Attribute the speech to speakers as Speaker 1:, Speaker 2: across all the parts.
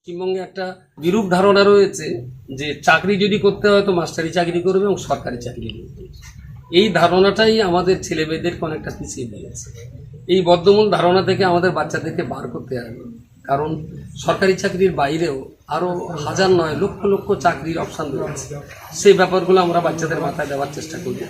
Speaker 1: পশ্চিমবঙ্গে একটা বিরূপ ধারণা রয়েছে যে চাকরি যদি করতে হয় তো মাস্টারি চাকরি করবে এবং সরকারি চাকরি করবে। এই ধারণাটাই আমাদের ছেলে মেয়েদেরকে অনেকটা পিছিয়ে দিয়েছে। এই বদ্ধমূল ধারণা থেকে আমাদের বাচ্চাদেরকে বার করতে হবে, কারণ সরকারি চাকরির বাইরেও আরও হাজার নয় লক্ষ লক্ষ চাকরির অপশান রয়েছে। সেই ব্যাপারগুলো আমরা বাচ্চাদের মাথায় দেওয়ার চেষ্টা করি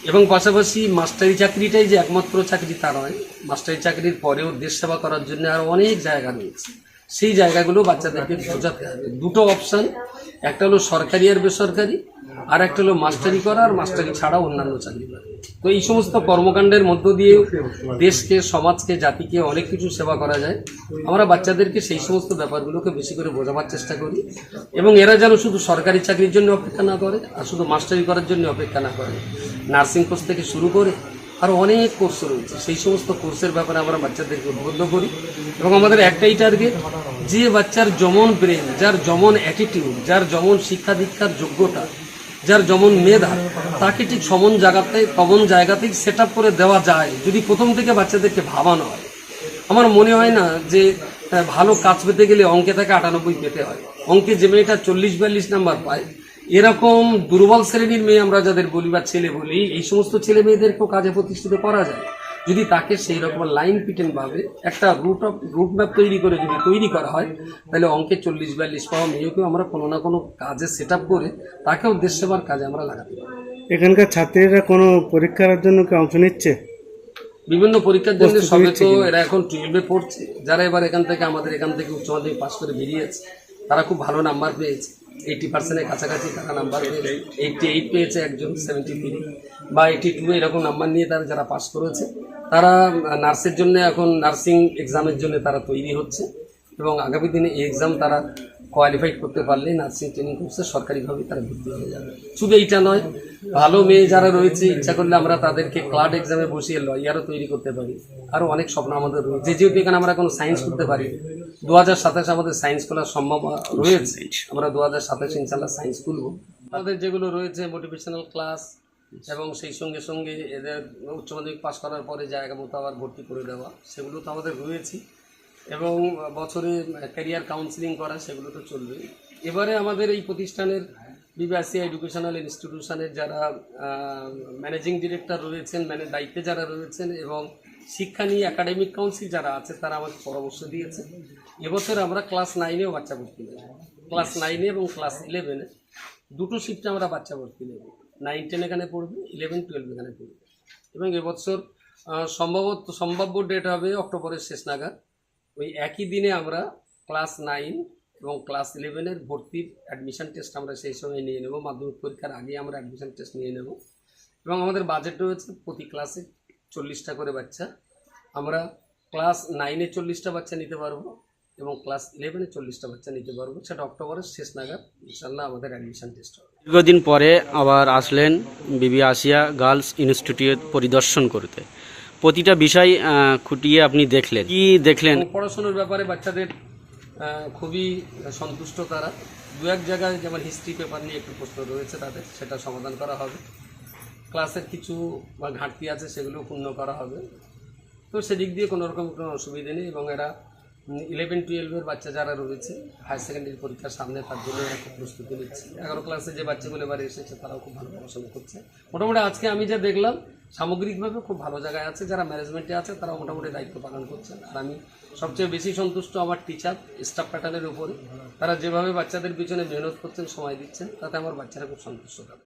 Speaker 1: এবং পাশাপাশি মাস্টারি চাকরিটাই যে একমাত্র চাকরি তা নয়, মাস্টারি চাকরির পরেও দেশ সেবা করার জন্য আরও অনেক জায়গা রয়েছে। সেই জায়গাগুলো বাচ্চাদেরকে বোঝাতে হবে। দুটো অপশান, একটা হলো সরকারি আর বেসরকারি, আর একটা হলো মাস্টারি করা আর মাস্টারি ছাড়া অন্যান্য চাকরি করা। তো এই সমস্ত কর্মকাণ্ডের মধ্য দিয়ে দেশকে, সমাজকে, জাতিকে অনেক কিছু সেবা করা যায়। আমরা বাচ্চাদেরকে সেই সমস্ত ব্যাপারগুলোকে বেশি করে বোঝাবার চেষ্টা করি এবং এরা যেন শুধু সরকারি চাকরির জন্য অপেক্ষা না করে আর শুধু মাস্টারি করার জন্য অপেক্ষা না করে। নার্সিং কোর্স থেকে শুরু করে আরও অনেক কোর্স রয়েছে, সেই সমস্ত কোর্সের ব্যাপারে আমরা বাচ্চাদেরকে উদ্বুদ্ধ করি এবং আমাদের একটাই টার্গেট, যে বাচ্চার যেমন ব্রেন, যার যেমন অ্যাটিটিউড, যার যেমন শিক্ষা দীক্ষার যোগ্যতা, যার যেমন মেধা, তাকে ঠিক সমান জায়গাতেই সেট আপ করে দেওয়া যায় যদি প্রথম থেকে বাচ্চাদেরকে ভাবানো হয়। আমার মনে হয় না যে ভালো কাজ পেতে গেলে অঙ্কে তাকে 98 পেতে হয়। অঙ্কে যে মেয়েটা 40-42 নাম্বার পায়, এরকম দুর্বল শ্রেণীর মেয়ে আমরা যাদের বলি বা ছেলে বলি, এই সমস্ত ছেলে মেয়েদেরকেও কাজে প্রতিষ্ঠিত করা যায় যদি তাকে সেই রকম লাইন পিটেন ভাবে একটা রুট ম্যাপ তৈরি করে যদি তৈরি করা হয়, তাহলে অঙ্কে 40-42 পাওয়া মেয়েকেও আমরা কোনো না কোনো কাজে সেট আপ করে তাকেও দেশ সেবার কাজে আমরা লাগাতে পারি।
Speaker 2: এখানকার ছাত্রীরা কোনো পরীক্ষার জন্য কি অংশ নিচ্ছে?
Speaker 1: বিভিন্ন পরীক্ষার জন্য সবে তো এরা এখন 12-এ পড়ছে। যারা এবার আমাদের এখান থেকে উচ্চ মাধ্যমিক পাশ করে বেরিয়েছে, তারা খুব ভালো নাম্বার পেয়েছে। 80%-এর কাছাকাছি তারা নাম্বার পেয়েছে। 88 পেয়েছে একজন, 73 বা 82 এরকম নাম্বার নিয়ে তারা যারা পাস করেছে, তারা নার্সের জন্য এখন নার্সিং এক্সামের জন্য তারা তৈরি হচ্ছে এবং আগামী দিনে এই এক্সাম তারা কোয়ালিফাইড করতে পারলে নার্সিং ট্রেনিং কোর্সে সরকারিভাবে তারা ভর্তি হয়ে যাবে। শুধু এইটা নয়, ভালো মেয়ে যারা রয়েছে, ইচ্ছা করলে আমরা তাদেরকে ক্লার্ক এক্সামে বসিয়ে লয়ারও তৈরি করতে পারি। আরও অনেক স্বপ্ন আমাদের রয়েছে, যেহেতু এখানে আমরা কোনো সায়েন্স করতে পারি। 2027 আমাদের সায়েন্স খোলার সম্ভব রয়েছে, আমরা 2027 ইনশাল্লাহ সায়েন্স খুলবো। আমাদের যেগুলো রয়েছে মোটিভেশনাল ক্লাস এবং সেই সঙ্গে সঙ্গে এদের উচ্চ মাধ্যমিক পাস করার পরে জায়গা মতো আবার ভর্তি করে দেওয়া, সেগুলো তো আমাদের রয়েছে এবং বছরে ক্যারিয়ার কাউন্সিলিং করা, সেগুলো তো চলবে। এবারে আমাদের এই প্রতিষ্ঠানের বিবিআসিয়া এডুকেশনাল ইনস্টিটিউশনের যারা ম্যানেজিং ডিরেক্টর রয়েছেন, দায়িত্বে যারা রয়েছেন এবং শিক্ষা নিয়ে একাডেমিক কাউন্সিল যারা আছে, তারা আমাকে পরামর্শ দিয়েছে এবছর আমরা ক্লাস 9-এও বাচ্চা ভর্তি নেব। ক্লাস 9-এ এবং ক্লাস 11-এ দুটো শিফটে আমরা বাচ্চা ভর্তি নেব। 9-10 এখানে পড়বে, 11-12 এখানে পড়বে এবং এবছর সম্ভাব্য ডেট হবে অক্টোবরের শেষ নাগাদ। ওই একই দিনে আমরা ক্লাস 9 এবং ক্লাস 11-এর ভর্তির অ্যাডমিশন টেস্ট আমরা সেই সময় নিয়ে নেব। মাধ্যমিক পরীক্ষার আগে আমরা অ্যাডমিশন টেস্ট নিয়ে নেব এবং আমাদের বাজেট রয়েছে প্রতি ক্লাসে 40টা করে বাচ্চা। আমরা ক্লাস 9-এ 40টা বাচ্চা নিতে পারবো এবং ক্লাস 11-এ 40টা বাচ্চা নিতে পারবো। সেটা অক্টোবরের শেষ নাগাদ ইনশাল্লাহ আমাদের অ্যাডমিশন টেস্ট হবে।
Speaker 3: দীর্ঘদিন পরে আবার আসলেন বিবিআসিয়া গার্লস ইনস্টিটিউট পরিদর্শন করতে, প্রতিটা বিষয় খুঁটিয়ে আপনি দেখলেন, কি দেখলেন?
Speaker 1: পড়াশোনার ব্যাপারে বাচ্চাদের খুবই সন্তুষ্ট তারা। দু এক জায়গায় যেমন হিস্ট্রি পেপার নিয়ে একটু প্রশ্ন রয়েছে তাদের, সেটা সমাধান করা হবে। ক্লাসের কিছু ঘাটতি আছে, সেগুলো পূর্ণ করা হবে। তো সেদিক দিয়ে কোনো রকম কোনো অসুবিধে নেই এবং এরা 11-12-এর বাচ্চা যারা রয়েছে হায়ার সেকেন্ডারি পরীক্ষার সামনে, তার জন্য এরা খুব প্রস্তুতি নিচ্ছে। 11 ক্লাসে যে বাচ্চাগুলো এবারে এসেছে তারাও খুব ভালো পড়াশোনা করছে। মোটামুটি আজকে আমি যা দেখলাম সামগ্রিকভাবে খুব ভালো জায়গায় আছে। যারা ম্যানেজমেন্টে আছে তারাও মোটামুটি দায়িত্ব পালন করছে। আর আমি সবচেয়ে বেশি সন্তুষ্ট আমার টিচার স্টাফ প্যাটার্নের উপরে। তারা যেভাবে বাচ্চাদের পিছনে মেহনত করছেন, সময় দিচ্ছেন, তাতে আমার বাচ্চারা খুব সন্তুষ্ট থাকে।